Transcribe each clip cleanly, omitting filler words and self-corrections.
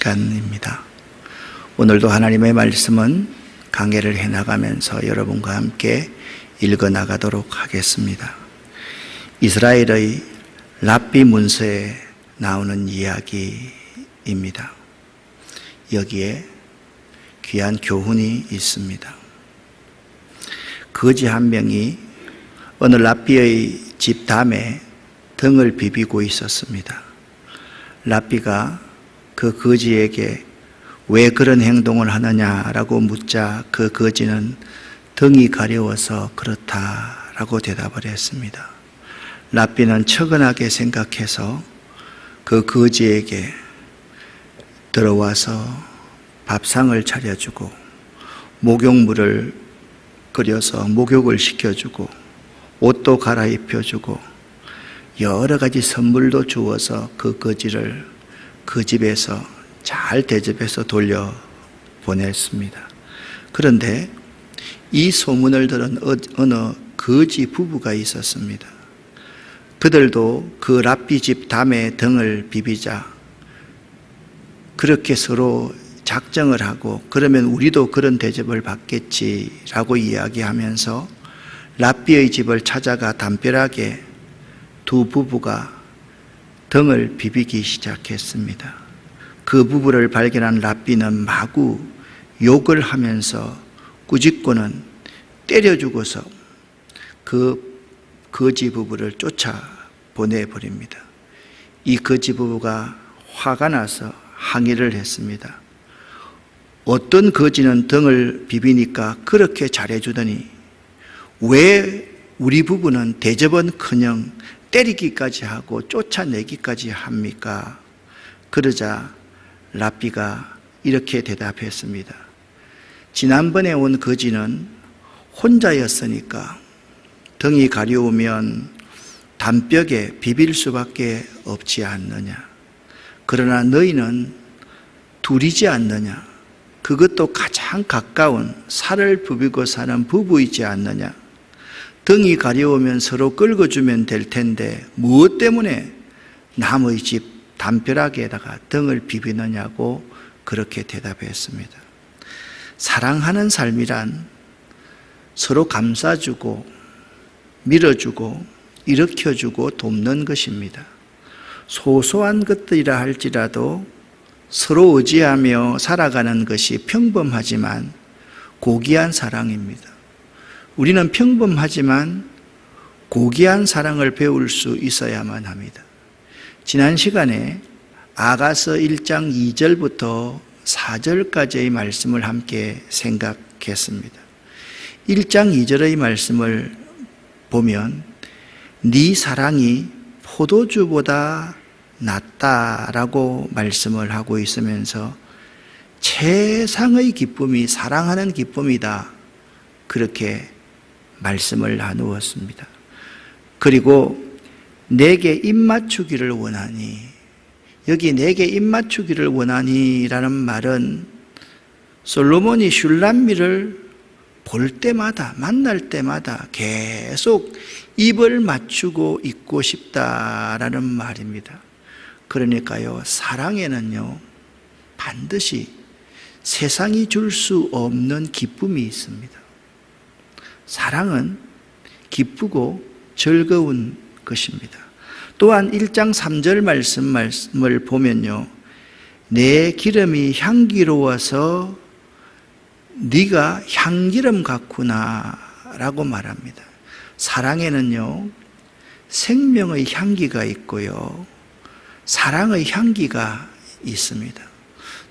시간입니다. 오늘도 하나님의 말씀은 강해를 해나가면서 여러분과 함께 읽어나가도록 하겠습니다. 이스라엘의 랍비 문서에 나오는 이야기입니다. 여기에 귀한 교훈이 있습니다. 거지 한 명이 어느 랍비의 집 담에 등을 비비고 있었습니다. 랍비가 그 거지에게 왜 그런 행동을 하느냐라고 묻자 그 거지는 등이 가려워서 그렇다라고 대답을 했습니다. 랍비는 처근하게 생각해서 그 거지에게 들어와서 밥상을 차려주고 목욕물을 끓여서 목욕을 시켜주고 옷도 갈아입혀주고 여러 가지 선물도 주어서 그 거지를 그 집에서 잘 대접해서 돌려보냈습니다. 그런데 이 소문을 들은 어느 거지 부부가 있었습니다. 그들도 그 랍비 집 담에 등을 비비자 그렇게 서로 작정을 하고 그러면 우리도 그런 대접을 받겠지라고 이야기하면서 랍비의 집을 찾아가 담벼락에 두 부부가 등을 비비기 시작했습니다. 그 부부를 발견한 랍비는 마구 욕을 하면서 꾸짖고는 때려주고서 그 거지 부부를 쫓아 보내버립니다. 이 거지 부부가 화가 나서 항의를 했습니다. 어떤 거지는 등을 비비니까 그렇게 잘해주더니 왜 우리 부부는 대접은커녕 때리기까지 하고 쫓아내기까지 합니까? 그러자 랍비가 이렇게 대답했습니다. 지난번에 온 거지는 혼자였으니까 등이 가려우면 담벽에 비빌 수밖에 없지 않느냐. 그러나 너희는 둘이지 않느냐. 그것도 가장 가까운 살을 부비고 사는 부부이지 않느냐. 등이 가려우면 서로 긁어주면 될 텐데 무엇 때문에 남의 집 담벼락에다가 등을 비비느냐고 그렇게 대답했습니다. 사랑하는 삶이란 서로 감싸주고 밀어주고 일으켜주고 돕는 것입니다. 소소한 것들이라 할지라도 서로 의지하며 살아가는 것이 평범하지만 고귀한 사랑입니다. 우리는 평범하지만 고귀한 사랑을 배울 수 있어야만 합니다. 지난 시간에 아가서 1장 2절부터 4절까지의 말씀을 함께 생각했습니다. 1장 2절의 말씀을 보면 네 사랑이 포도주보다 낫다라고 말씀을 하고 있으면서 최상의 기쁨이 사랑하는 기쁨이다 그렇게 말씀을 나누었습니다. 그리고 내게 입맞추기를 원하니, 여기 내게 입맞추기를 원하니 라는 말은 솔로몬이 슐람미를 볼 때마다 만날 때마다 계속 입을 맞추고 있고 싶다라는 말입니다. 그러니까요, 사랑에는요 반드시 세상이 줄 수 없는 기쁨이 있습니다. 사랑은 기쁘고 즐거운 것입니다. 또한 1장 3절 말씀을 보면요, 내 기름이 향기로워서 네가 향기름 같구나 라고 말합니다. 사랑에는요 생명의 향기가 있고요 사랑의 향기가 있습니다.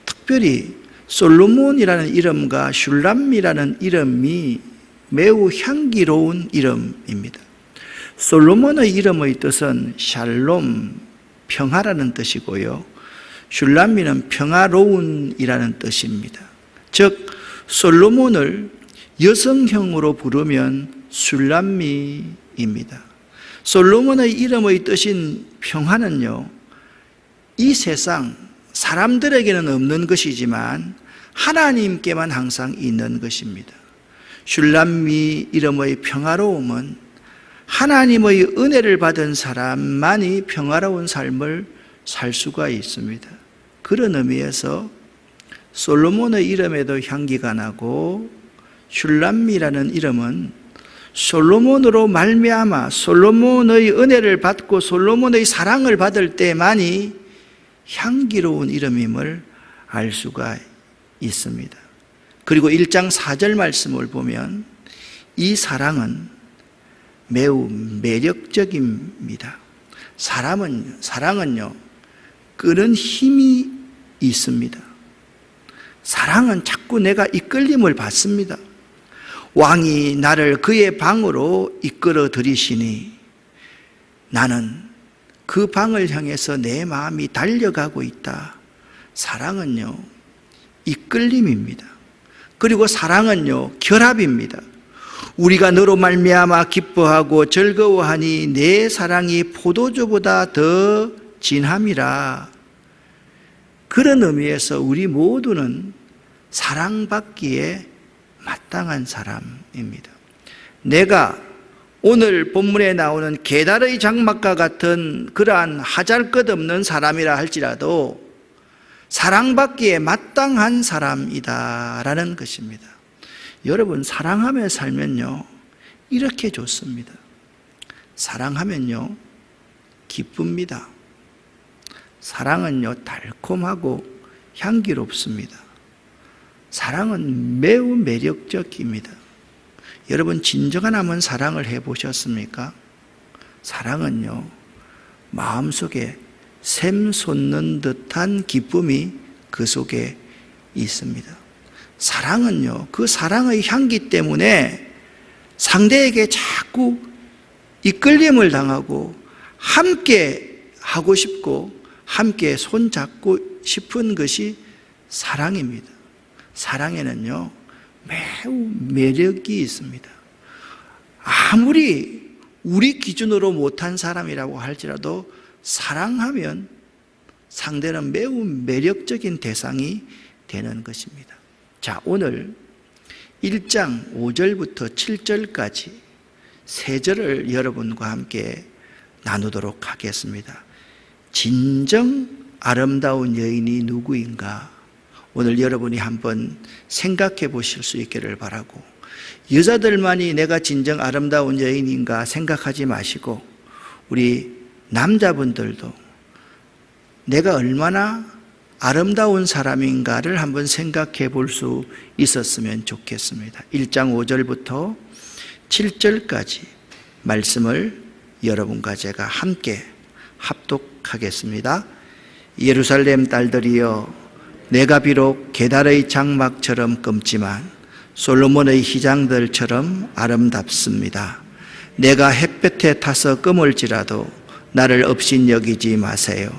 특별히 솔로몬이라는 이름과 슐람미라는 이름이 매우 향기로운 이름입니다. 솔로몬의 이름의 뜻은 샬롬, 평화라는 뜻이고요, 슐람미는 평화로운이라는 뜻입니다. 즉 솔로몬을 여성형으로 부르면 슐람미입니다. 솔로몬의 이름의 뜻인 평화는요, 이 세상 사람들에게는 없는 것이지만 하나님께만 항상 있는 것입니다. 슐람미 이름의 평화로움은 하나님의 은혜를 받은 사람만이 평화로운 삶을 살 수가 있습니다. 그런 의미에서 솔로몬의 이름에도 향기가 나고 슐람미라는 이름은 솔로몬으로 말미암아 솔로몬의 은혜를 받고 솔로몬의 사랑을 받을 때만이 향기로운 이름임을 알 수가 있습니다. 그리고 1장 4절 말씀을 보면 이 사랑은 매우 매력적입니다. 사랑은요, 끄는 힘이 있습니다. 사랑은 자꾸 내가 이끌림을 받습니다. 왕이 나를 그의 방으로 이끌어 들이시니 나는 그 방을 향해서 내 마음이 달려가고 있다. 사랑은요, 이끌림입니다. 그리고 사랑은요, 결합입니다. 우리가 너로 말미암아 기뻐하고 즐거워하니 내 사랑이 포도주보다 더 진함이라. 그런 의미에서 우리 모두는 사랑받기에 마땅한 사람입니다. 내가 오늘 본문에 나오는 게달의 장막과 같은 그러한 하잘것없는 사람이라 할지라도 사랑받기에 마땅한 사람이다라는 것입니다. 여러분, 사랑하며 살면요, 이렇게 좋습니다. 사랑하면요, 기쁩니다. 사랑은요, 달콤하고 향기롭습니다. 사랑은 매우 매력적입니다. 여러분, 진정한 한번 사랑을 해보셨습니까? 사랑은요, 마음속에 샘 솟는 듯한 기쁨이 그 속에 있습니다. 사랑은요, 그 사랑의 향기 때문에 상대에게 자꾸 이끌림을 당하고 함께 하고 싶고 함께 손잡고 싶은 것이 사랑입니다. 사랑에는요, 매우 매력이 있습니다. 아무리 우리 기준으로 못한 사람이라고 할지라도 사랑하면 상대는 매우 매력적인 대상이 되는 것입니다. 자, 오늘 1장 5절부터 7절까지 세 절을 여러분과 함께 나누도록 하겠습니다. 진정 아름다운 여인이 누구인가? 오늘 여러분이 한번 생각해 보실 수 있기를 바라고, 여자들만이 내가 진정 아름다운 여인인가 생각하지 마시고 우리 남자분들도 내가 얼마나 아름다운 사람인가를 한번 생각해 볼 수 있었으면 좋겠습니다. 1장 5절부터 7절까지 말씀을 여러분과 제가 함께 합독하겠습니다. 예루살렘 딸들이여, 내가 비록 게달의 장막처럼 검지만 솔로몬의 희장들처럼 아름답습니다. 내가 햇볕에 타서 검을지라도 나를 업신여기지 마세요.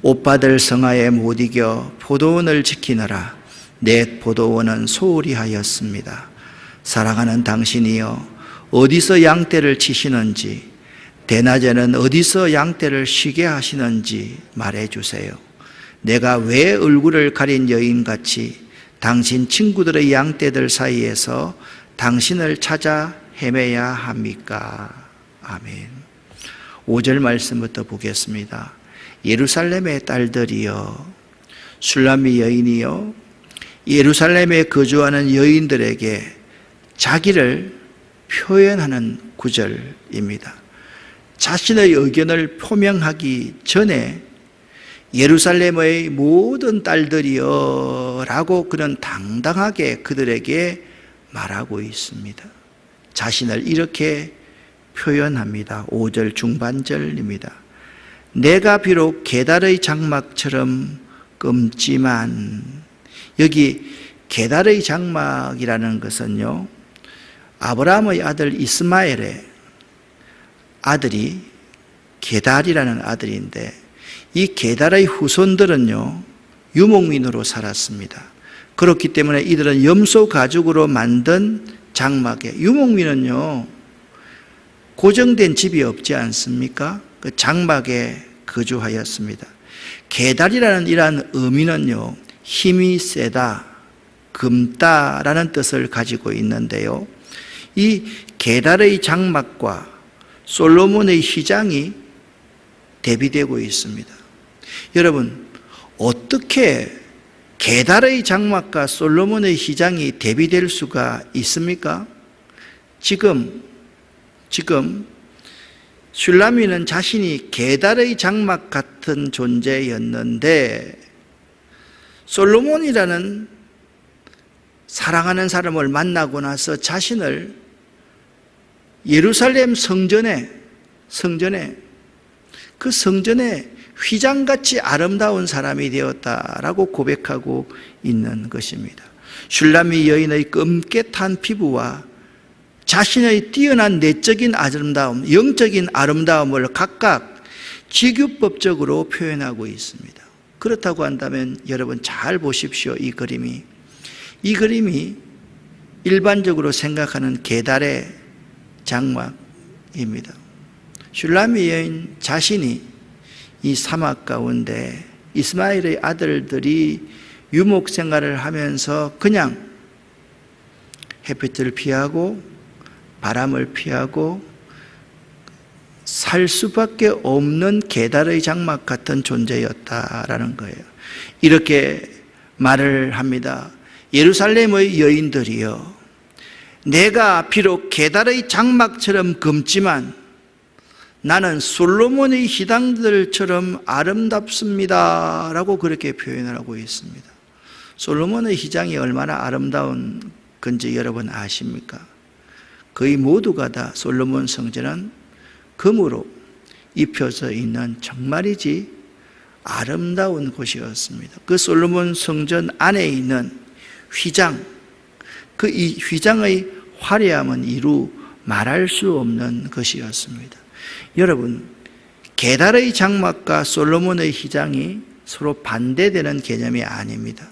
오빠들 성하에 못 이겨 포도원을 지키느라 내 포도원은 소홀히 하였습니다. 사랑하는 당신이여, 어디서 양떼를 치시는지, 대낮에는 어디서 양떼를 쉬게 하시는지 말해주세요. 내가 왜 얼굴을 가린 여인같이 당신 친구들의 양떼들 사이에서 당신을 찾아 헤매야 합니까? 아멘. 5절 말씀부터 보겠습니다. 예루살렘의 딸들이여, 슐람미 여인이여, 예루살렘에 거주하는 여인들에게 자기를 표현하는 구절입니다. 자신의 의견을 표명하기 전에 예루살렘의 모든 딸들이여 라고 그는 당당하게 그들에게 말하고 있습니다. 자신을 이렇게 표현합니다. 5절 중반절입니다. 내가 비록 게달의 장막처럼 검지만, 여기 게달의 장막이라는 것은요, 아브라함의 아들 이스마엘의 아들이 게달이라는 아들인데, 이 게달의 후손들은요, 유목민으로 살았습니다. 그렇기 때문에 이들은 염소 가죽으로 만든 장막에, 유목민은요 고정된 집이 없지 않습니까? 그 장막에 거주하였습니다. 게달이라는 이러한 의미는요, 힘이 세다, 금다라는 뜻을 가지고 있는데요, 이 게달의 장막과 솔로몬의 휘장이 대비되고 있습니다. 여러분, 어떻게 게달의 장막과 솔로몬의 휘장이 대비될 수가 있습니까? 지금 슐라미는 자신이 게달의 장막 같은 존재였는데 솔로몬이라는 사랑하는 사람을 만나고 나서 자신을 예루살렘 성전에 그 성전에 휘장같이 아름다운 사람이 되었다라고 고백하고 있는 것입니다. 슐라미 여인의 검깨탄 피부와 자신의 뛰어난 내적인 아름다움, 영적인 아름다움을 각각 직유법적으로 표현하고 있습니다. 그렇다고 한다면 여러분 잘 보십시오. 이 그림이 일반적으로 생각하는 게달의 장막입니다. 슐라미 여인 자신이 이 사막 가운데 이스마엘의 아들들이 유목 생활을 하면서 그냥 햇빛을 피하고 바람을 피하고 살 수밖에 없는 게달의 장막 같은 존재였다라는 거예요. 이렇게 말을 합니다. 예루살렘의 여인들이여, 내가 비록 게달의 장막처럼 검지만 나는 솔로몬의 휘장들처럼 아름답습니다 라고 그렇게 표현을 하고 있습니다. 솔로몬의 휘장이 얼마나 아름다운 건지 여러분 아십니까? 거의 모두가 다 솔로몬 성전은 금으로 입혀져 있는 정말이지 아름다운 곳이었습니다. 그 솔로몬 성전 안에 있는 휘장, 이 휘장의 화려함은 이루 말할 수 없는 것이었습니다. 여러분, 게달의 장막과 솔로몬의 휘장이 서로 반대되는 개념이 아닙니다.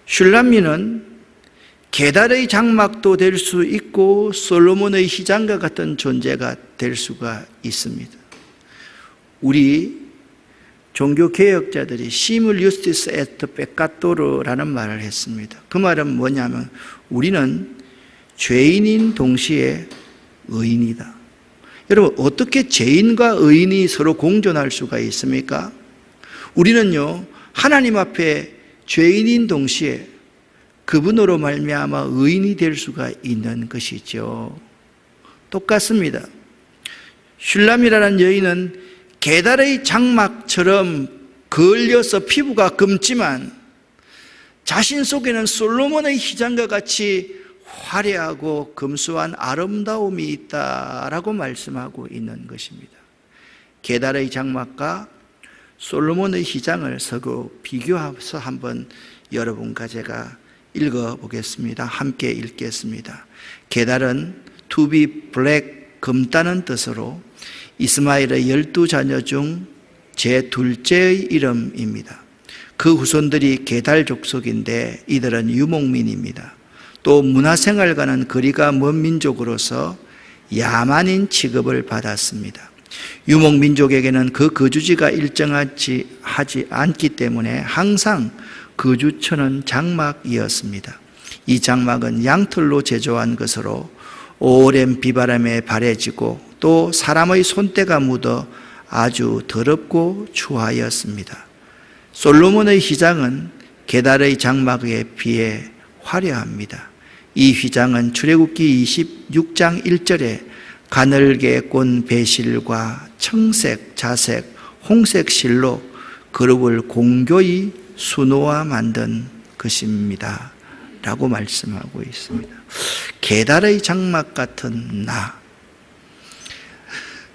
슐라미는 게달의 장막도 될 수 있고 솔로몬의 휘장과 같은 존재가 될 수가 있습니다. 우리 종교개혁자들이 시물 유스티스 에트 페카토르라는 말을 했습니다. 그 말은 뭐냐면 우리는 죄인인 동시에 의인이다. 여러분, 어떻게 죄인과 의인이 서로 공존할 수가 있습니까? 우리는요, 하나님 앞에 죄인인 동시에 그분으로 말미암아 의인이 될 수가 있는 것이죠. 똑같습니다. 슐라미라는 여인은 게달의 장막처럼 걸려서 피부가 검지만 자신 속에는 솔로몬의 휘장과 같이 화려하고 검소한 아름다움이 있다라고 말씀하고 있는 것입니다. 게달의 장막과 솔로몬의 휘장을 서로 비교해서 한번 여러분과 제가 읽어보겠습니다. 함께 읽겠습니다. 게달은 to be black, 검다는 뜻으로 이스마엘의 12자녀 중 제2째의 이름입니다. 그 후손들이 게달 족속인데 이들은 유목민입니다. 또 문화생활과는 거리가 먼 민족으로서 야만인 취급을 받았습니다. 유목민족에게는 그 거주지가 일정하지 않기 때문에 항상 거주처는 장막이었습니다. 이 장막은 양털로 제조한 것으로 오랜 비바람에 바래지고 또 사람의 손때가 묻어 아주 더럽고 추하였습니다. 솔로몬의 휘장은 게달의 장막에 비해 화려합니다. 이 휘장은 출애굽기 26장 1절에 가늘게 꼰 배실과 청색, 자색, 홍색 실로 그룹을 공교히 수놓아 만든 것입니다 라고 말씀하고 있습니다. 게달의 장막 같은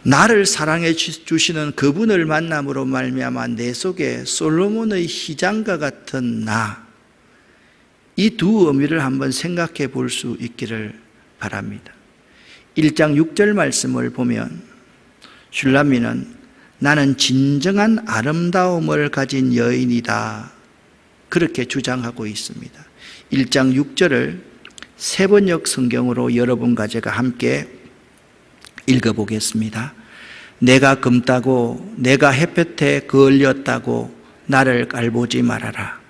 나를 사랑해 주시는 그분을 만남으로 말미암아 내 속에 솔로몬의 휘장과 같은 이 두 의미를 한번 생각해 볼 수 있기를 바랍니다. 1장 6절 말씀을 보면 슐라미는 나는 진정한 아름다움을 가진 여인이다 그렇게 주장하고 있습니다. 1장 6절을 세번역 성경으로 여러분과 제가 함께 읽어보겠습니다. 내가 검다고 내가 햇볕에 그을렸다고 나를 깔보지 말아라.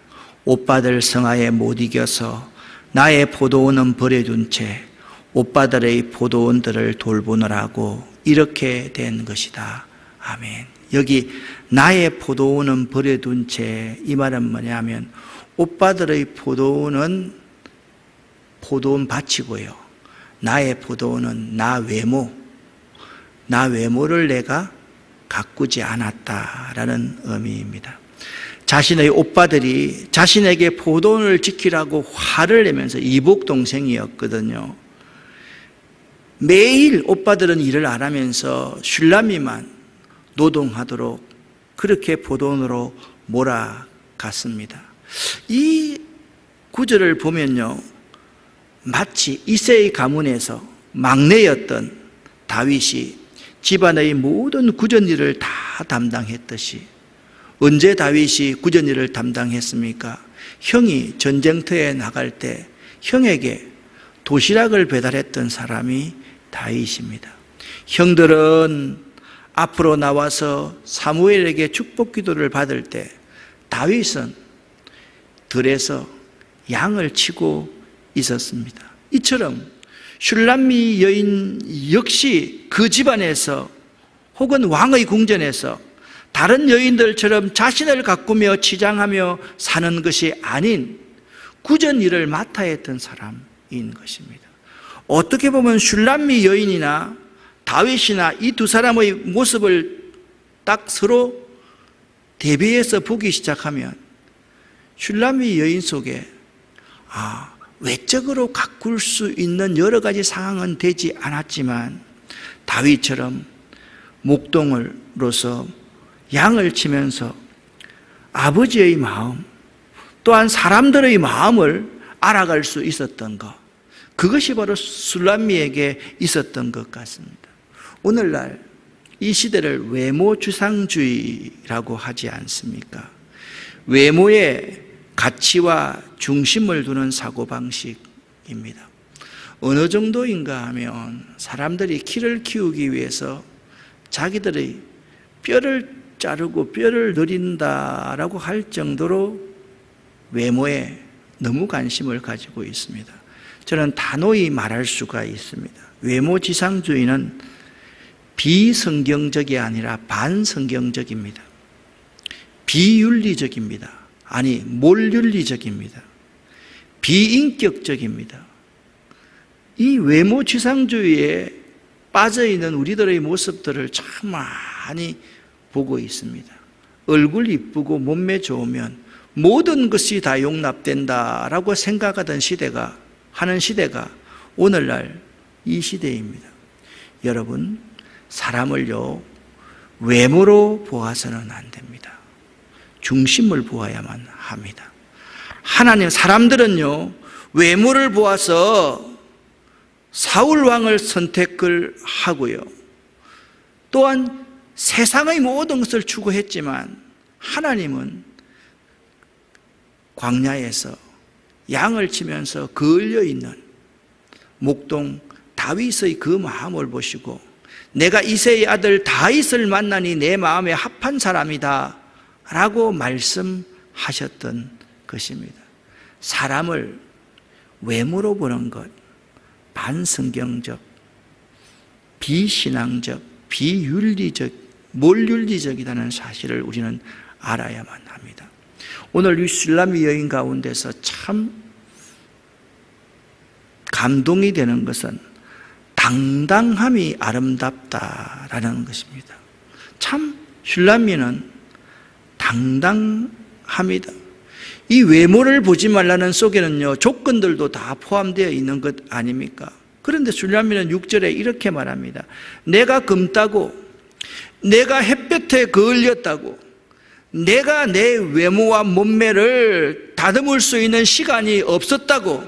오빠들 성하에 못 이겨서 나의 포도원은 버려둔 채 오빠들의 포도원들을 돌보느라고 이렇게 된 것이다. 아멘. 여기 나의 포도원은 버려둔 채, 이 말은 뭐냐면 오빠들의 포도원은 포도원 밭이고요, 나의 포도원은 나 외모를 내가 가꾸지 않았다라는 의미입니다. 자신의 오빠들이 자신에게 포도원을 지키라고 화를 내면서, 이복 동생이었거든요. 매일 오빠들은 일을 안 하면서 슐라미만 노동하도록 그렇게 포도원으로 몰아갔습니다. 이 구절을 보면요, 마치 이새의 가문에서 막내였던 다윗이 집안의 모든 굳은일을 다 담당했듯이, 언제 다윗이 굳은일을 담당했습니까? 형이 전쟁터에 나갈 때 형에게 도시락을 배달했던 사람이 다윗입니다. 형들은 앞으로 나와서 사무엘에게 축복 기도를 받을 때 다윗은 들에서 양을 치고 있었습니다. 이처럼 슐람미 여인 역시 그 집안에서 혹은 왕의 궁전에서 다른 여인들처럼 자신을 가꾸며 치장하며 사는 것이 아닌 굳은 일을 맡아야 했던 사람인 것입니다. 어떻게 보면 슐람미 여인이나 다윗이나 이 두 사람의 모습을 딱 서로 대비해서 보기 시작하면 슐람미 여인 속에 외적으로 가꿀 수 있는 여러 가지 상황은 되지 않았지만 다윗처럼 목동으로서 양을 치면서 아버지의 마음, 또한 사람들의 마음을 알아갈 수 있었던 것, 그것이 바로 슐람미에게 있었던 것 같습니다. 오늘날 이 시대를 외모주상주의라고 하지 않습니까? 외모에 가치와 중심을 두는 사고방식입니다. 어느 정도인가 하면 사람들이 키를 키우기 위해서 자기들의 뼈를 자르고 뼈를 늘린다라고 할 정도로 외모에 너무 관심을 가지고 있습니다. 저는 단호히 말할 수가 있습니다. 외모지상주의는 비성경적이 아니라 반성경적입니다. 비윤리적입니다. 아니, 몰윤리적입니다. 비인격적입니다. 이 외모지상주의에 빠져있는 우리들의 모습들을 참 많이 보고 있습니다. 얼굴 이쁘고 몸매 좋으면 모든 것이 다 용납된다라고 생각하던 시대가, 하는 시대가 오늘날 이 시대입니다. 여러분, 사람을요, 외모로 보아서는 안 됩니다. 중심을 보아야만 합니다. 하나님, 사람들은요, 외모를 보아서 사울 왕을 선택을 하고요, 또한 세상의 모든 것을 추구했지만 하나님은 광야에서 양을 치면서 걸려 있는 목동 다윗의 그 마음을 보시고, 내가 이새의 아들 다윗을 만나니 내 마음에 합한 사람이다 라고 말씀하셨던 것입니다. 사람을 외모로 보는 것, 반성경적, 비신앙적, 비윤리적, 몰윤리적이라는 사실을 우리는 알아야만 합니다. 오늘 이 슐람미 여인 가운데서 참 감동이 되는 것은 당당함이 아름답다라는 것입니다. 참 슐람미는 당당합니다. 이 외모를 보지 말라는 속에는요, 조건들도 다 포함되어 있는 것 아닙니까? 그런데 슐람미는 6절에 이렇게 말합니다. 내가 검다고, 내가 햇볕에 그을렸다고, 내가 내 외모와 몸매를 다듬을 수 있는 시간이 없었다고,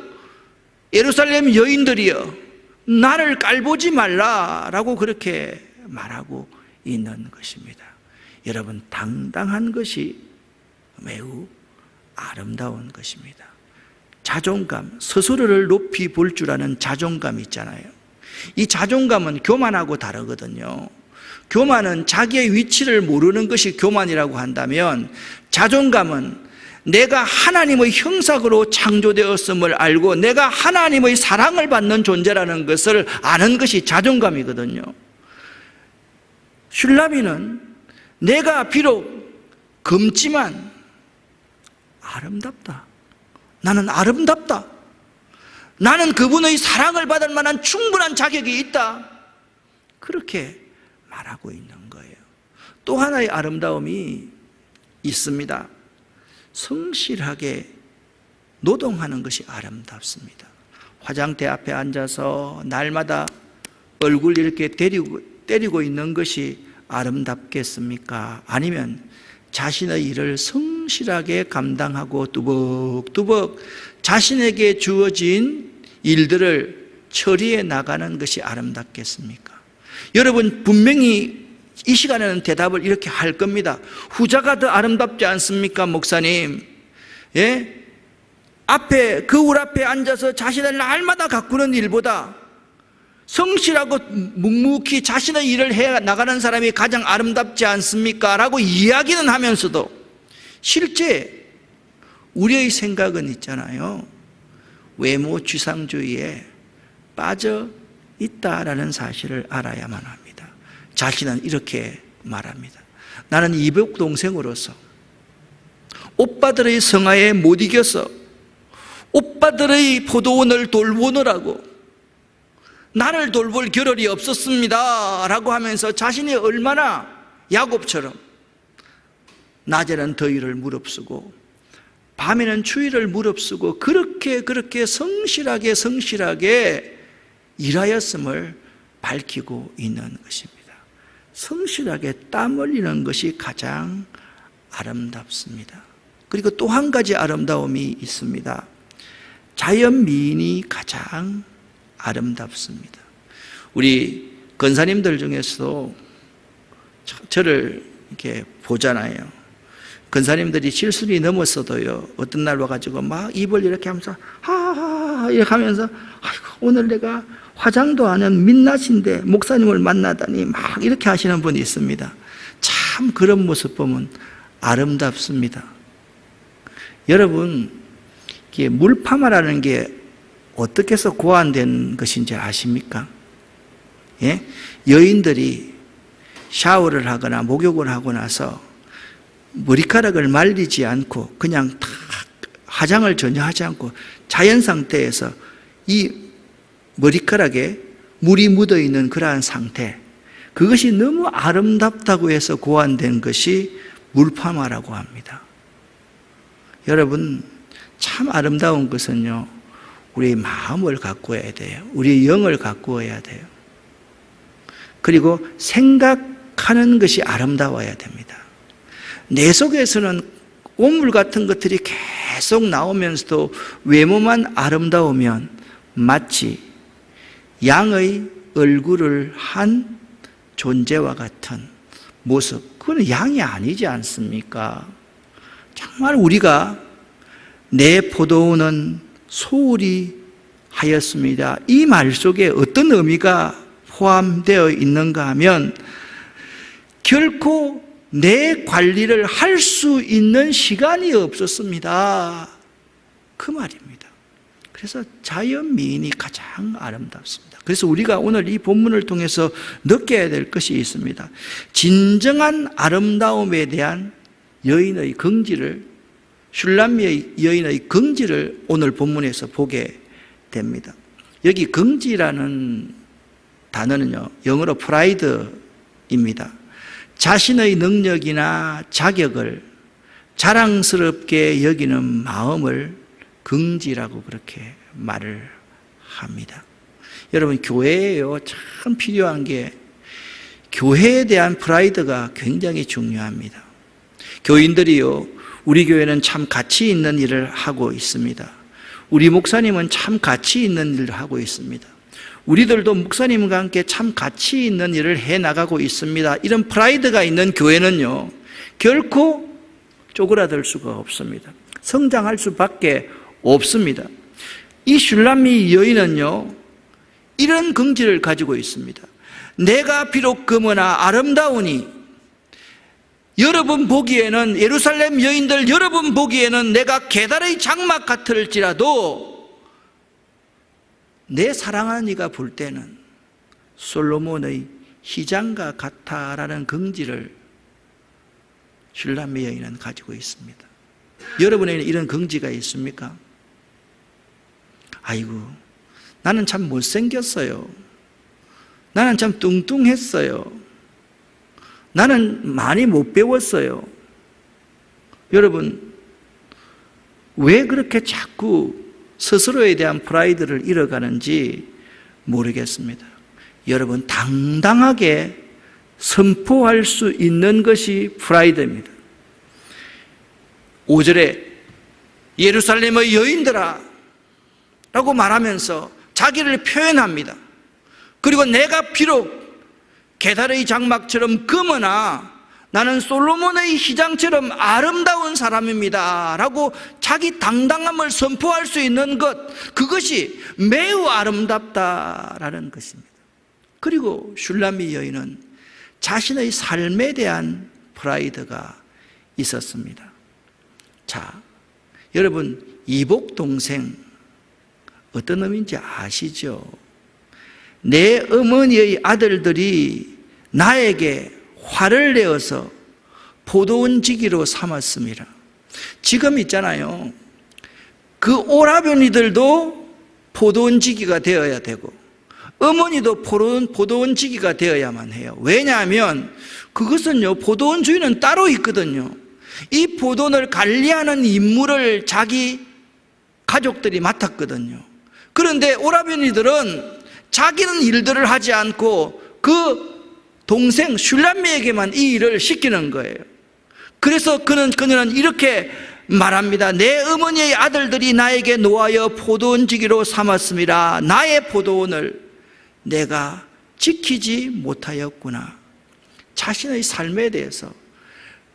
예루살렘 여인들이여 나를 깔보지 말라라고 그렇게 말하고 있는 것입니다. 여러분, 당당한 것이 매우 아름다운 것입니다. 자존감, 스스로를 높이 볼 줄 아는 자존감 있잖아요. 이 자존감은 교만하고 다르거든요. 교만은 자기의 위치를 모르는 것이 교만이라고 한다면, 자존감은 내가 하나님의 형상으로 창조되었음을 알고 내가 하나님의 사랑을 받는 존재라는 것을 아는 것이 자존감이거든요. 슐라미는 내가 비록 검지만 아름답다. 나는 아름답다. 나는 그분의 사랑을 받을 만한 충분한 자격이 있다. 그렇게 말하고 있는 거예요. 또 하나의 아름다움이 있습니다. 성실하게 노동하는 것이 아름답습니다. 화장대 앞에 앉아서 날마다 얼굴 이렇게 때리고 있는 것이 아름답겠습니까? 아니면 자신의 일을 성실하게 감당하고 뚜벅뚜벅 자신에게 주어진 일들을 처리해 나가는 것이 아름답겠습니까? 여러분 분명히 이 시간에는 대답을 이렇게 할 겁니다. 후자가 더 아름답지 않습니까, 목사님? 예? 거울 앞에 앉아서 자신을 날마다 가꾸는 일보다 성실하고 묵묵히 자신의 일을 해 나가는 사람이 가장 아름답지 않습니까? 라고 이야기는 하면서도 실제 우리의 생각은 있잖아요. 외모 지상주의에 빠져 있다라는 사실을 알아야만 합니다. 자신은 이렇게 말합니다. 나는 이복 동생으로서 오빠들의 성화에 못 이겨서 오빠들의 포도원을 돌보느라고 나를 돌볼 겨를이 없었습니다 라고 하면서 자신이 얼마나 야곱처럼 낮에는 더위를 무릅쓰고 밤에는 추위를 무릅쓰고 그렇게 성실하게 일하였음을 밝히고 있는 것입니다. 성실하게 땀 흘리는 것이 가장 아름답습니다. 그리고 또 한 가지 아름다움이 있습니다. 자연미인이 가장 아름답습니다. 우리 권사님들 중에서도 저를 이렇게 보잖아요. 권사님들이 실순이 넘었어도요, 어떤 날 와가지고 막 입을 이렇게 하면서 하하하 이렇게 하면서 아이고 오늘 내가 화장도 안 한 민낯인데 목사님을 만나다니 막 이렇게 하시는 분이 있습니다. 참 그런 모습 보면 아름답습니다. 여러분, 이게 물파마라는 게 어떻게 해서 고안된 것인지 아십니까? 예? 여인들이 샤워를 하거나 목욕을 하고 나서 머리카락을 말리지 않고 그냥 탁 화장을 전혀 하지 않고 자연 상태에서 이 머리카락에 물이 묻어 있는 그러한 상태, 그것이 너무 아름답다고 해서 고안된 것이 물파마라고 합니다. 여러분, 참 아름다운 것은요, 우리의 마음을 가꾸어야 돼요. 우리의 영을 가꾸어야 돼요. 그리고 생각하는 것이 아름다워야 됩니다. 내 속에서는 오물 같은 것들이 계속 나오면서도 외모만 아름다우면 마치 양의 얼굴을 한 존재와 같은 모습, 그건 양이 아니지 않습니까? 정말 우리가 내 포도원은 소홀히 하였습니다. 이 말 속에 어떤 의미가 포함되어 있는가 하면 결코 내 관리를 할 수 있는 시간이 없었습니다. 그 말입니다. 그래서 자연미인이 가장 아름답습니다. 그래서 우리가 오늘 이 본문을 통해서 느껴야 될 것이 있습니다. 진정한 아름다움에 대한 여인의 긍지를, 슐람미의 여인의 긍지를 오늘 본문에서 보게 됩니다. 여기 긍지라는 단어는요, 영어로 프라이드입니다. 자신의 능력이나 자격을 자랑스럽게 여기는 마음을 긍지라고 그렇게 말을 합니다. 여러분, 교회에요, 참 필요한 게 교회에 대한 프라이드가 굉장히 중요합니다. 교인들이요, 우리 교회는 참 가치 있는 일을 하고 있습니다. 우리 목사님은 참 가치 있는 일을 하고 있습니다. 우리들도 목사님과 함께 참 가치 있는 일을 해나가고 있습니다. 이런 프라이드가 있는 교회는요, 결코 쪼그라들 수가 없습니다. 성장할 수밖에 없습니다. 이 슐람미 여인은요, 이런 긍지를 가지고 있습니다. 내가 비록 금으나 아름다우니, 여러분 보기에는, 예루살렘 여인들 여러분 보기에는 내가 게달의 장막 같을지라도 내 사랑하는 이가 볼 때는 솔로몬의 희장과 같아라는 긍지를 슐람미 여인은 가지고 있습니다. 여러분에게는 이런 긍지가 있습니까? 아이고, 나는 참 못생겼어요. 나는 참 뚱뚱했어요. 나는 많이 못 배웠어요. 여러분, 왜 그렇게 자꾸 스스로에 대한 프라이드를 잃어가는지 모르겠습니다. 여러분, 당당하게 선포할 수 있는 것이 프라이드입니다. 5절에 예루살렘의 여인들아 라고 말하면서 자기를 표현합니다. 그리고 내가 비록 게달의 장막처럼 검으나 나는 솔로몬의 휘장처럼 아름다운 사람입니다 라고 자기 당당함을 선포할 수 있는 것, 그것이 매우 아름답다라는 것입니다. 그리고 슐람미 여인은 자신의 삶에 대한 프라이드가 있었습니다. 자, 여러분, 이복 동생 어떤 의미인지 아시죠? 내 어머니의 아들들이 나에게 화를 내어서 포도원지기로 삼았습니다. 지금 있잖아요, 그 오라버니들도 포도원지기가 되어야 되고 어머니도 포도원지기가 되어야만 해요. 왜냐하면 그것은요, 포도원 주인은 따로 있거든요. 이 포도원을 관리하는 임무를 자기 가족들이 맡았거든요. 그런데 오라버니들은 자기는 일들을 하지 않고 그 동생 슐람미에게만 이 일을 시키는 거예요. 그래서 그녀는 이렇게 말합니다. 내 어머니의 아들들이 나에게 노하여 포도원지기로 삼았습니다. 나의 포도원을 내가 지키지 못하였구나. 자신의 삶에 대해서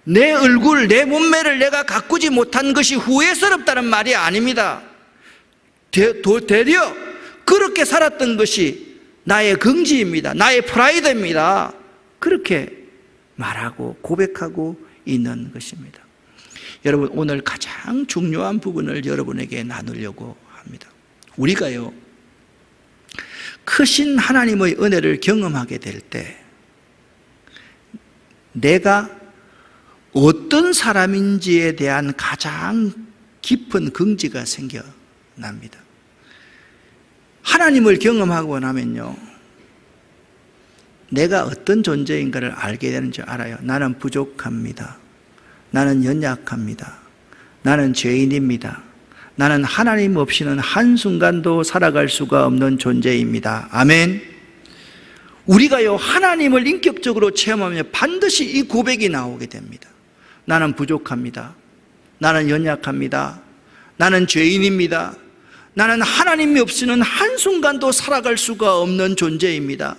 내 얼굴, 내 몸매를 내가 가꾸지 못한 것이 후회스럽다는 말이 아닙니다. 되려 그렇게 살았던 것이 나의 긍지입니다. 나의 프라이드입니다. 그렇게 말하고 고백하고 있는 것입니다. 여러분, 오늘 가장 중요한 부분을 여러분에게 나누려고 합니다. 우리가요, 크신 하나님의 은혜를 경험하게 될 때 내가 어떤 사람인지에 대한 가장 깊은 긍지가 생겨납니다. 하나님을 경험하고 나면요, 내가 어떤 존재인가를 알게 되는 줄 알아요. 나는 부족합니다. 나는 연약합니다. 나는 죄인입니다. 나는 하나님 없이는 한순간도 살아갈 수가 없는 존재입니다. 아멘. 우리가요, 하나님을 인격적으로 체험하면 반드시 이 고백이 나오게 됩니다. 나는 부족합니다. 나는 연약합니다. 나는 죄인입니다. 나는 하나님이 없이는 한순간도 살아갈 수가 없는 존재입니다.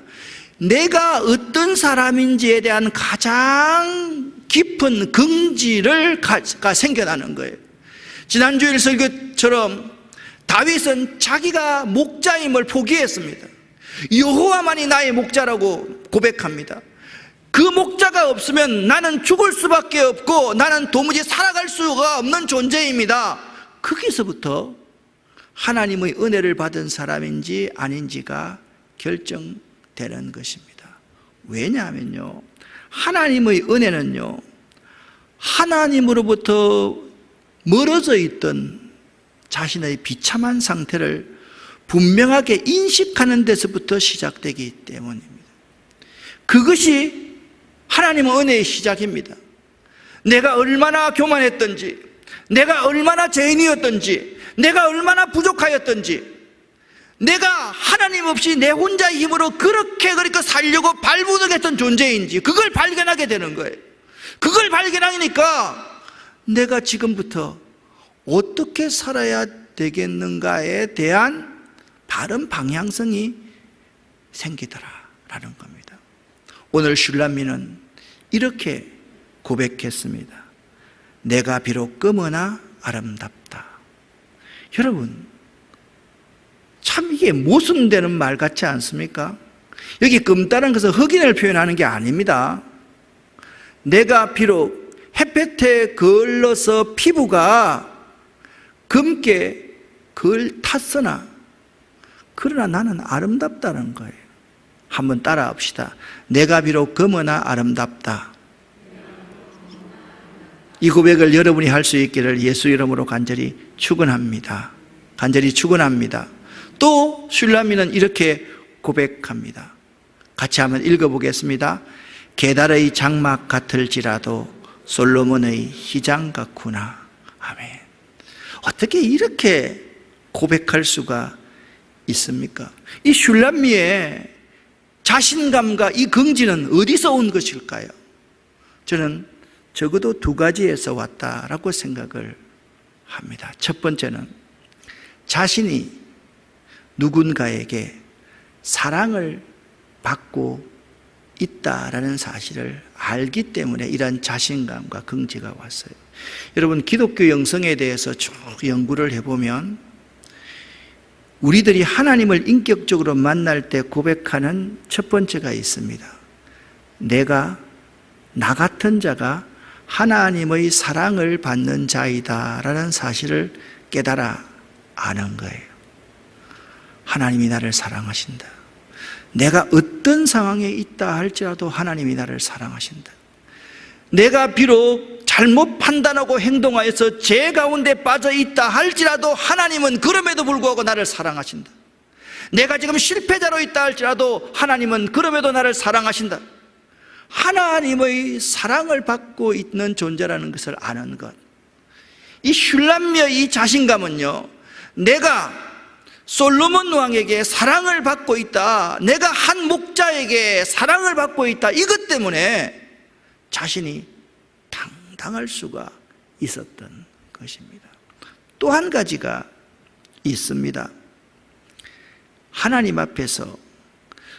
내가 어떤 사람인지에 대한 가장 깊은 긍지가 생겨나는 거예요. 지난주일 설교처럼 다윗은 자기가 목자임을 포기했습니다. 여호와만이 나의 목자라고 고백합니다. 그 목자가 없으면 나는 죽을 수밖에 없고 나는 도무지 살아갈 수가 없는 존재입니다. 거기서부터 하나님의 은혜를 받은 사람인지 아닌지가 결정되는 것입니다. 왜냐하면요, 하나님의 은혜는요, 하나님으로부터 멀어져 있던 자신의 비참한 상태를 분명하게 인식하는 데서부터 시작되기 때문입니다. 그것이 하나님의 은혜의 시작입니다. 내가 얼마나 교만했던지, 내가 얼마나 죄인이었던지, 내가 얼마나 부족하였던지, 내가 하나님 없이 내 혼자 힘으로 그렇게 살려고 발부둥했던 존재인지 그걸 발견하게 되는 거예요. 그걸 발견하니까 내가 지금부터 어떻게 살아야 되겠는가에 대한 바른 방향성이 생기더라라는 겁니다. 오늘 슐람미는 이렇게 고백했습니다. 내가 비록 검으나 아름답다. 여러분, 참 이게 모순되는 말 같지 않습니까? 여기 검다는 것은 흑인을 표현하는 게 아닙니다. 내가 비록 햇볕에 걸러서 피부가 검게 탔으나 그러나 나는 아름답다는 거예요. 한번 따라합시다. 내가 비록 검으나 아름답다. 이 고백을 여러분이 할 수 있기를 예수 이름으로 간절히 축원합니다. 간절히 축원합니다. 또 슐라미는 이렇게 고백합니다. 같이 한번 읽어보겠습니다. 게달의 장막 같을지라도 솔로몬의 휘장 같구나. 아멘. 어떻게 이렇게 고백할 수가 있습니까? 이 슐라미의 자신감과 이 긍지는 어디서 온 것일까요? 저는 적어도 두 가지에서 왔다라고 생각을 합니다. 첫 번째는 자신이 누군가에게 사랑을 받고 있다라는 사실을 알기 때문에 이런 자신감과 긍지가 왔어요. 여러분, 기독교 영성에 대해서 쭉 연구를 해보면 우리들이 하나님을 인격적으로 만날 때 고백하는 첫 번째가 있습니다. 나 같은 자가 하나님의 사랑을 받는 자이다라는 사실을 깨달아 아는 거예요. 하나님이 나를 사랑하신다. 내가 어떤 상황에 있다 할지라도 하나님이 나를 사랑하신다. 내가 비록 잘못 판단하고 행동하여서 죄 가운데 빠져 있다 할지라도 하나님은 그럼에도 불구하고 나를 사랑하신다. 내가 지금 실패자로 있다 할지라도 하나님은 그럼에도 나를 사랑하신다. 하나님의 사랑을 받고 있는 존재라는 것을 아는 것. 이 슐람미의 이 자신감은요, 내가 솔로몬 왕에게 사랑을 받고 있다, 내가 한 목자에게 사랑을 받고 있다, 이것 때문에 자신이 당당할 수가 있었던 것입니다. 또 한 가지가 있습니다. 하나님 앞에서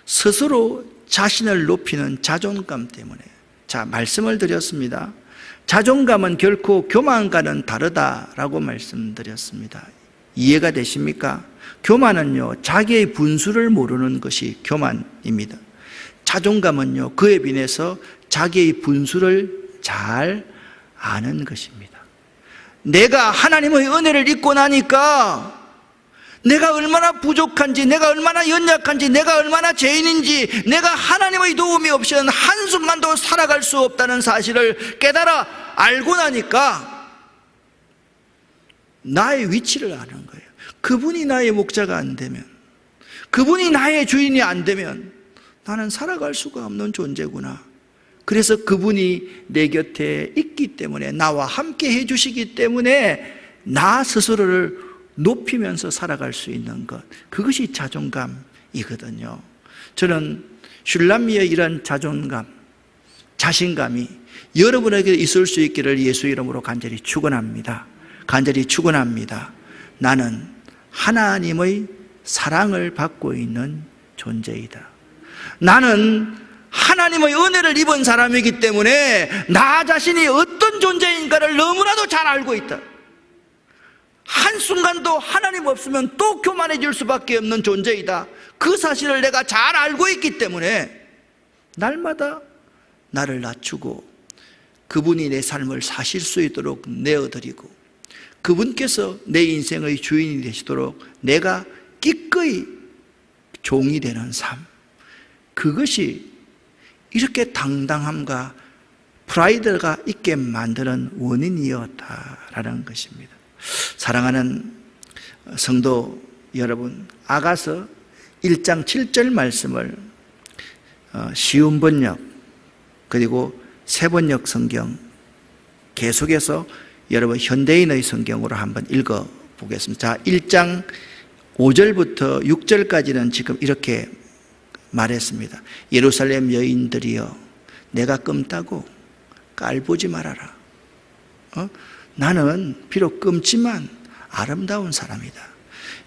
스스로 자신을 높이는 자존감 때문에. 자, 말씀을 드렸습니다. 자존감은 결코 교만과는 다르다라고 말씀드렸습니다. 이해가 되십니까? 교만은요, 자기의 분수를 모르는 것이 교만입니다. 자존감은요, 그에 비해서 자기의 분수를 잘 아는 것입니다. 내가 하나님의 은혜를 입고 나니까 내가 얼마나 부족한지, 내가 얼마나 연약한지, 내가 얼마나 죄인인지, 내가 하나님의 도움이 없이는 한순간도 살아갈 수 없다는 사실을 깨달아 알고 나니까 나의 위치를 아는 거예요. 그분이 나의 목자가 안 되면, 그분이 나의 주인이 안 되면 나는 살아갈 수가 없는 존재구나. 그래서 그분이 내 곁에 있기 때문에, 나와 함께 해주시기 때문에 나 스스로를 높이면서 살아갈 수 있는 것, 그것이 자존감이거든요. 저는 슐라미의 이런 자존감, 자신감이 여러분에게 있을 수 있기를 예수 이름으로 간절히 축원합니다. 간절히 축원합니다. 나는 하나님의 사랑을 받고 있는 존재이다. 나는 하나님의 은혜를 입은 사람이기 때문에 나 자신이 어떤 존재인가를 너무나도 잘 알고 있다. 한순간도 하나님 없으면 또 교만해질 수밖에 없는 존재이다. 그 사실을 내가 잘 알고 있기 때문에 날마다 나를 낮추고 그분이 내 삶을 사실 수 있도록 내어드리고 그분께서 내 인생의 주인이 되시도록 내가 기꺼이 종이 되는 삶, 그것이 이렇게 당당함과 프라이드가 있게 만드는 원인이었다라는 것입니다. 사랑하는 성도 여러분, 아가서 1장 7절 말씀을 쉬운 번역 그리고 새 번역 성경 계속해서 여러분 현대인의 성경으로 한번 읽어보겠습니다. 자, 1장 5절부터 6절까지는 지금 이렇게 말했습니다. 예루살렘 여인들이여, 내가 끔따고 깔보지 말아라. 나는 비록 끔지만 아름다운 사람이다.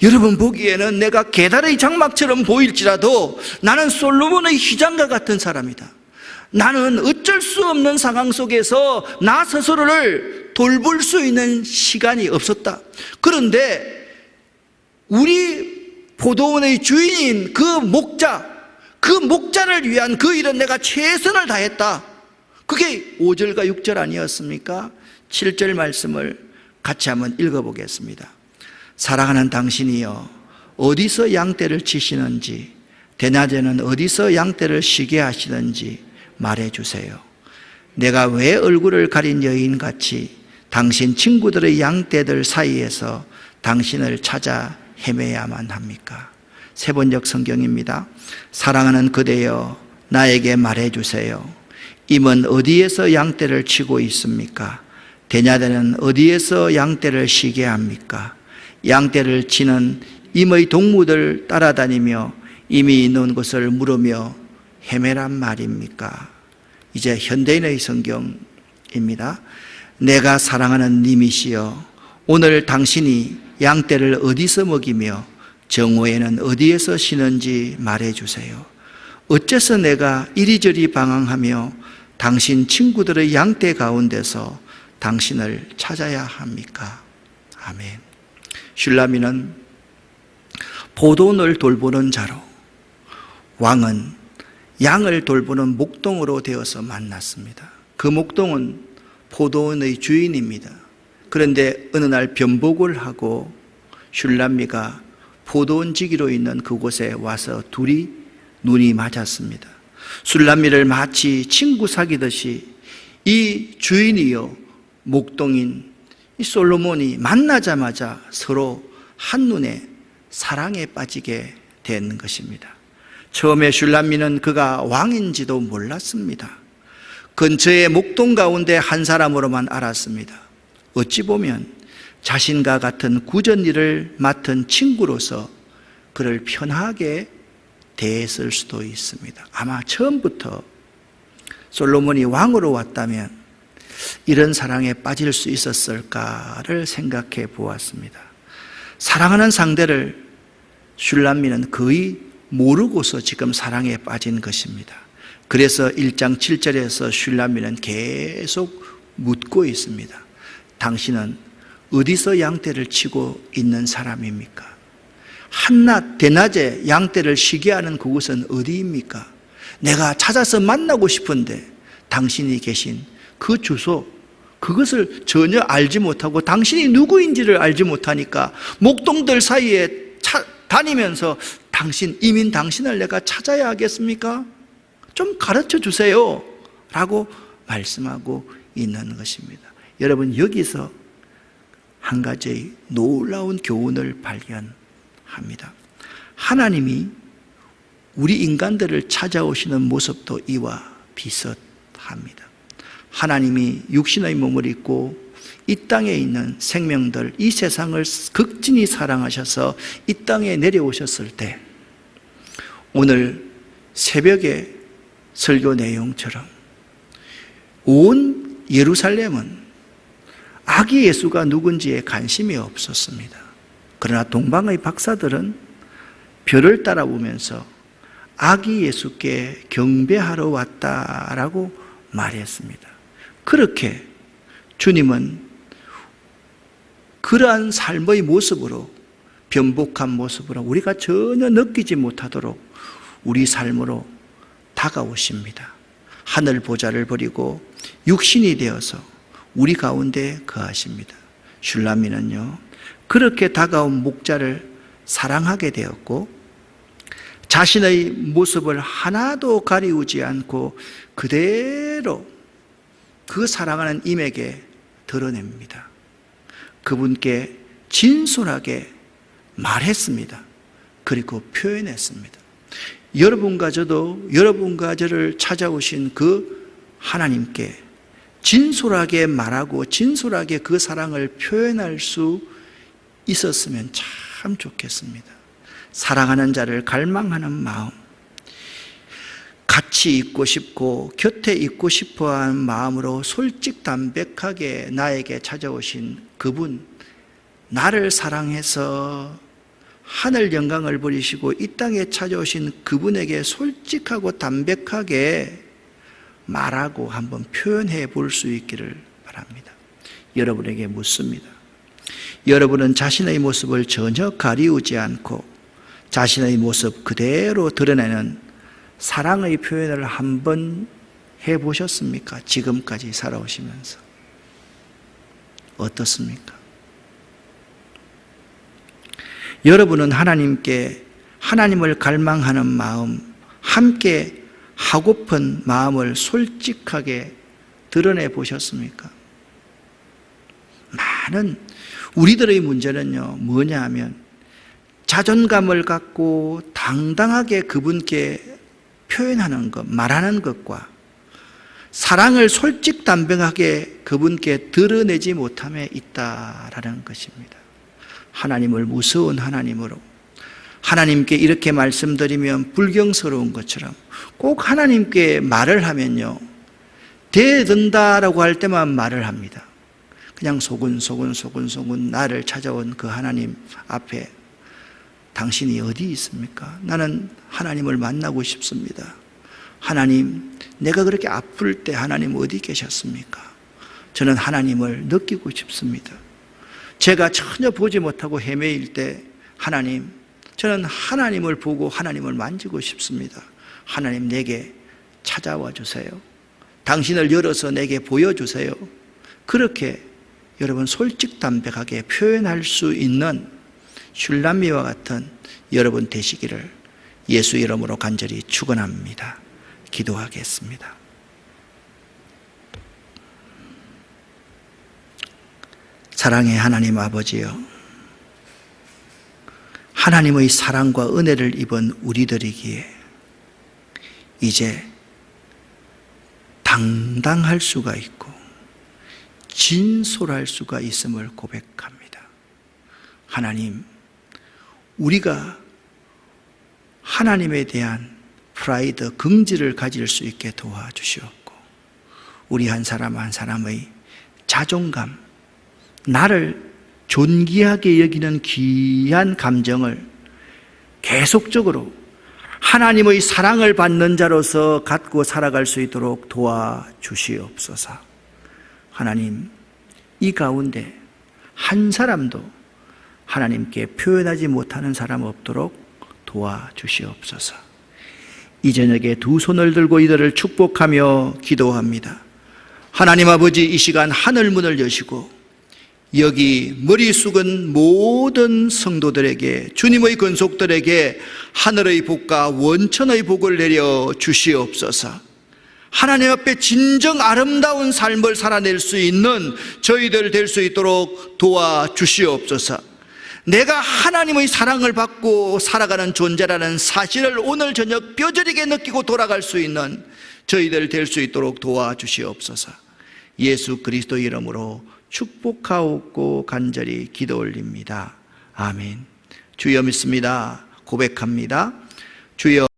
여러분 보기에는 내가 게달의 장막처럼 보일지라도 나는 솔로몬의 휘장과 같은 사람이다. 나는 어쩔 수 없는 상황 속에서 나 스스로를 돌볼 수 있는 시간이 없었다. 그런데 우리 포도원의 주인인 그 목자를 위한 그 일은 내가 최선을 다했다. 그게 5절과 6절 아니었습니까? 7절 말씀을 같이 한번 읽어보겠습니다. 사랑하는 당신이여, 어디서 양떼를 치시는지, 대낮에는 어디서 양떼를 쉬게 하시는지 말해주세요. 내가 왜 얼굴을 가린 여인같이 당신 친구들의 양떼들 사이에서 당신을 찾아 헤매야만 합니까? 세 번역 성경입니다. 사랑하는 그대여, 나에게 말해주세요. 임은 어디에서 양떼를 치고 있습니까? 대냐대는 어디에서 양떼를 쉬게 합니까? 양떼를 치는 임의 동무들 따라다니며 임이 있는 곳을 물으며 헤매란 말입니까? 이제 현대인의 성경입니다. 내가 사랑하는 님이시여, 오늘 당신이 양떼를 어디서 먹이며 정오에는 어디에서 쉬는지 말해주세요. 어째서 내가 이리저리 방황하며 당신 친구들의 양떼 가운데서 당신을 찾아야 합니까? 아멘. 슐라미는 포도원을 돌보는 자로, 왕은 양을 돌보는 목동으로 되어서 만났습니다. 그 목동은 포도원의 주인입니다. 그런데 어느 날 변복을 하고 슐라미가 포도원 지기로 있는 그곳에 와서 둘이 눈이 맞았습니다. 슐라미를 마치 친구 사귀듯이 이 주인이요 목동인 이 솔로몬이 만나자마자 서로 한눈에 사랑에 빠지게 된 것입니다. 처음에 슐라미는 그가 왕인지도 몰랐습니다. 근처의 목동 가운데 한 사람으로만 알았습니다. 어찌 보면 자신과 같은 굳은 일을 맡은 친구로서 그를 편하게 대했을 수도 있습니다. 아마 처음부터 솔로몬이 왕으로 왔다면 이런 사랑에 빠질 수 있었을까를 생각해 보았습니다. 사랑하는 상대를 슐라미는 거의 모르고서 지금 사랑에 빠진 것입니다. 그래서 1장 7절에서 슐라미는 계속 묻고 있습니다. 당신은 어디서 양떼를 치고 있는 사람입니까? 한낮 대낮에 양떼를 쉬게 하는 그곳은 어디입니까? 내가 찾아서 만나고 싶은데 당신이 계신 그 주소, 그것을 전혀 알지 못하고 당신이 누구인지를 알지 못하니까 목동들 사이에 다니면서 이민 당신을 내가 찾아야 하겠습니까? 좀 가르쳐 주세요 라고 말씀하고 있는 것입니다. 여러분, 여기서 한 가지의 놀라운 교훈을 발견합니다. 하나님이 우리 인간들을 찾아오시는 모습도 이와 비슷합니다. 하나님이 육신의 몸을 입고 이 땅에 있는 생명들, 이 세상을 극진히 사랑하셔서 이 땅에 내려오셨을 때 오늘 새벽에 설교 내용처럼 온 예루살렘은 아기 예수가 누군지에 관심이 없었습니다. 그러나 동방의 박사들은 별을 따라보면서 아기 예수께 경배하러 왔다라고 말했습니다. 그렇게 주님은 그러한 삶의 모습으로, 변복한 모습으로 우리가 전혀 느끼지 못하도록 우리 삶으로 다가오십니다. 하늘 보좌를 버리고 육신이 되어서 우리 가운데 거하십니다. 슐라미는요, 그렇게 다가온 목자를 사랑하게 되었고 자신의 모습을 하나도 가리우지 않고 그대로 그 사랑하는 임에게 드러냅니다. 그분께 진솔하게 말했습니다. 그리고 표현했습니다. 여러분과 저도, 여러분과 저를 찾아오신 그 하나님께 진솔하게 말하고 진솔하게 그 사랑을 표현할 수 있었으면 참 좋겠습니다. 사랑하는 자를 갈망하는 마음, 같이 있고 싶고 곁에 있고 싶어하는 마음으로 솔직담백하게 나에게 찾아오신 그분, 나를 사랑해서 하늘 영광을 버리시고 이 땅에 찾아오신 그분에게 솔직하고 담백하게 말하고 한번 표현해 볼 수 있기를 바랍니다. 여러분에게 묻습니다. 여러분은 자신의 모습을 전혀 가리우지 않고 자신의 모습 그대로 드러내는 사랑의 표현을 한번 해보셨습니까? 지금까지 살아오시면서 어떻습니까? 여러분은 하나님을 갈망하는 마음, 함께 하고픈 마음을 솔직하게 드러내 보셨습니까? 많은 우리들의 문제는요, 뭐냐 하면 자존감을 갖고 당당하게 그분께 표현하는 것, 말하는 것과 사랑을 솔직담백하게 그분께 드러내지 못함에 있다라는 것입니다. 하나님을 무서운 하나님으로, 하나님께 이렇게 말씀드리면 불경스러운 것처럼 꼭 하나님께 말을 하면요, 대든다라고 할 때만 말을 합니다. 그냥 소근소근 나를 찾아온 그 하나님 앞에 당신이 어디 있습니까? 나는 하나님을 만나고 싶습니다. 하나님, 내가 그렇게 아플 때 하나님 어디 계셨습니까? 저는 하나님을 느끼고 싶습니다. 제가 전혀 보지 못하고 헤매일 때 하나님, 저는 하나님을 보고 하나님을 만지고 싶습니다. 하나님, 내게 찾아와 주세요. 당신을 열어서 내게 보여주세요. 그렇게 여러분 솔직담백하게 표현할 수 있는 슐람미와 같은 여러분 되시기를 예수 이름으로 간절히 축원합니다. 기도하겠습니다. 사랑의 하나님 아버지여, 하나님의 사랑과 은혜를 입은 우리들이기에 이제 당당할 수가 있고 진솔할 수가 있음을 고백합니다. 하나님, 우리가 하나님에 대한 프라이드, 긍지를 가질 수 있게 도와주시옵고, 우리 한 사람 한 사람의 자존감, 나를 존귀하게 여기는 귀한 감정을 계속적으로 하나님의 사랑을 받는 자로서 갖고 살아갈 수 있도록 도와주시옵소서. 하나님, 이 가운데 한 사람도 하나님께 표현하지 못하는 사람 없도록 도와주시옵소서. 이 저녁에 두 손을 들고 이들을 축복하며 기도합니다. 하나님 아버지, 이 시간 하늘 문을 여시고 여기 머리 숙은 모든 성도들에게, 주님의 근속들에게 하늘의 복과 원천의 복을 내려 주시옵소서. 하나님 앞에 진정 아름다운 삶을 살아낼 수 있는 저희들 될 수 있도록 도와주시옵소서. 내가 하나님의 사랑을 받고 살아가는 존재라는 사실을 오늘 저녁 뼈저리게 느끼고 돌아갈 수 있는 저희들 될 수 있도록 도와주시옵소서. 예수 그리스도 이름으로 축복하옵고 간절히 기도 올립니다. 아멘. 주여 믿습니다. 고백합니다. 주여